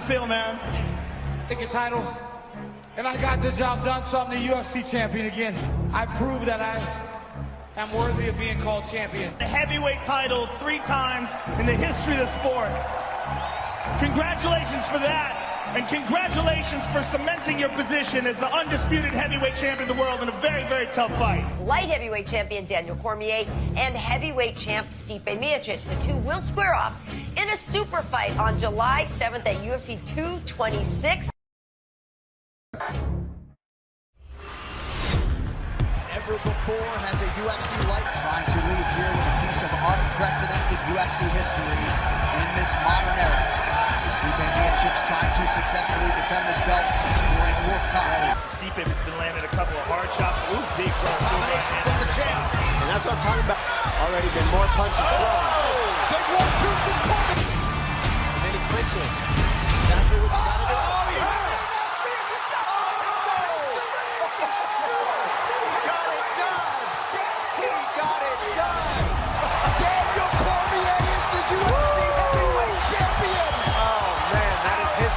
feel, man? Take a title, and I got the job done, so I'm the UFC champion again. I proved that I'm worthy of being called champion. The heavyweight title 3 times in the history of the sport. Congratulations for that. And congratulations for cementing your position as the undisputed heavyweight champion of the world in a very, very tough fight. Light heavyweight champion Daniel Cormier and heavyweight champ Stipe Miocic. The two will square off in a super fight on July 7th at UFC 226. Never before has a UFC light trying to leave here with a piece of unprecedented UFC history in this modern era. Stipe Miocic trying to successfully defend this belt for a 4th time. Stipe has been landing a couple of hard shots. Ooh, big combination from the champ. And that's what I'm talking about. Already been more punches thrown. Big 1-2 from Cormier. And then he clinches. Exactly what you got to do.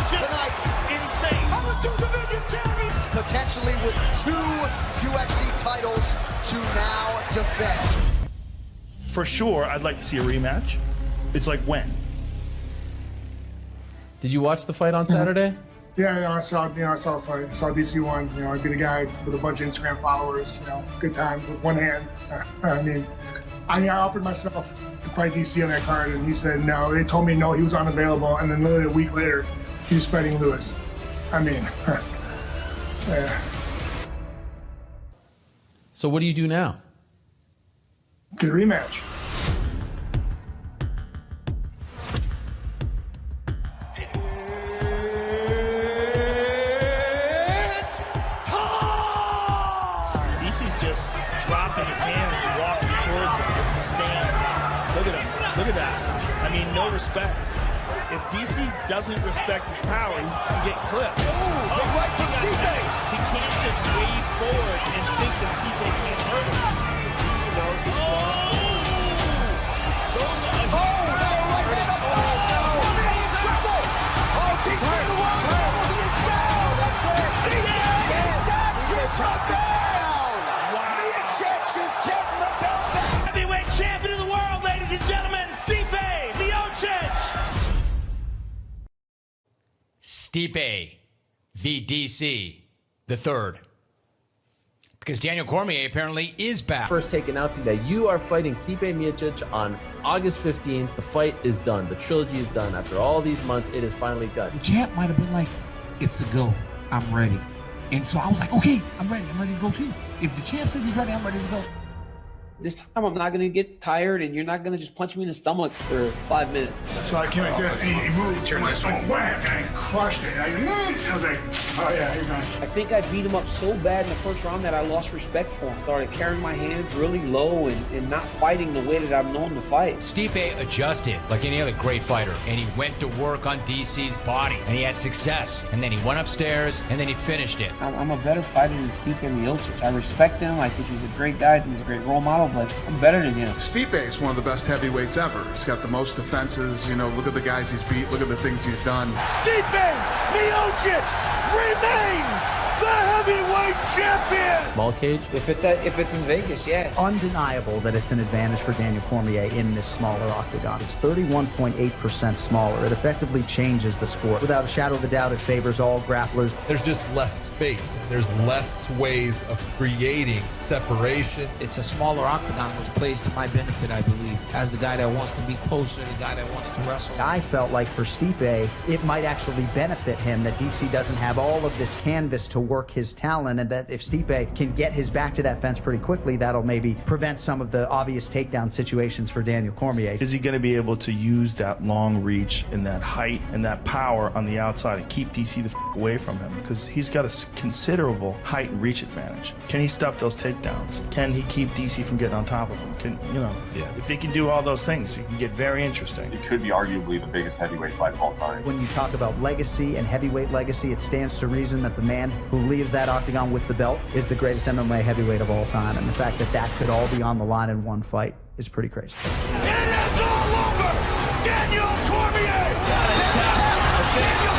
Tonight, insane. I'm a 2-division champion. Potentially with 2 UFC titles to now defend. For sure, I'd like to see a rematch. It's like when? Did you watch the fight on Saturday? Yeah, I saw the fight. I saw DC won. I beat a guy with a bunch of Instagram followers. Good time with one hand. I offered myself to fight DC on that card, and he said no. They told me no, he was unavailable, and then literally a week later, he was fighting Lewis. Yeah. So what do you do now? Get a rematch. DC's just dropping his hands and walking towards him with the stand. Look at him. Look at that. No respect. If DC doesn't respect his power, he can get clipped. Big right from Stipe. He can't just wade forward and think that Stipe can't hurt him. DC knows he's wrong. Right hand up top. Cormier in trouble. DC in the world trouble. He is down. That's it. Stipe shut down. Miocic is getting the belt back. Heavyweight champion of the world, ladies and gentlemen, Stipe Miocic. Stipe v. DC, the third. Because Daniel Cormier apparently is back. First Take announcing that you are fighting Stipe Miocic on August 15th. The fight is done. The trilogy is done. After all these months, it is finally done. The champ might have been like, it's a go. I'm ready. And so I was like, okay, I'm ready. I'm ready to go too. If the champ says he's ready, I'm ready to go. This time I'm not going to get tired, and you're not going to just punch me in the stomach for 5 minutes. So I came like this, and he moved, and went, wham, and I crushed it. And I was like, oh yeah, you're going. I think I beat him up so bad in the first round that I lost respect for him. Started carrying my hands really low and not fighting the way that I'm known to fight. Stipe adjusted like any other great fighter, and he went to work on DC's body, and he had success. And then he went upstairs, and then he finished it. I'm a better fighter than Stipe Miocic. I respect him. I think he's a great guy. I think he's a great role model. But I'm better than him. Stipe is one of the best heavyweights ever. He's got the most defenses. Look at the guys he's beat. Look at the things he's done. Stipe Miocic remains the heavyweight champion. Small cage? If it's in Vegas, yeah. Undeniable that it's an advantage for Daniel Cormier in this smaller octagon. It's 31.8% smaller. It effectively changes the sport. Without a shadow of a doubt, it favors all grapplers. There's just less space. There's less ways of creating separation. It's a smaller octagon, which plays to my benefit, I believe. As the guy that wants to be closer, the guy that wants to wrestle. I felt like for Stipe, it might actually benefit him that DC doesn't have all of this canvas to work his talent, and that if Stipe can get his back to that fence pretty quickly, that'll maybe prevent some of the obvious takedown situations for Daniel Cormier. Is he going to be able to use that long reach and that height and that power on the outside and keep DC the away from him? Because he's got a considerable height and reach advantage. Can he stuff those takedowns? Can he keep DC from getting on top of him? If he can do all those things, it can get very interesting. It could be arguably the biggest heavyweight fight of all time. When you talk about legacy and heavyweight legacy, it stands to reason that the man who leaves that octagon with the belt is the greatest MMA heavyweight of all time. And the fact that that could all be on the line in one fight is pretty crazy. It is all over! Daniel Cormier! Daniel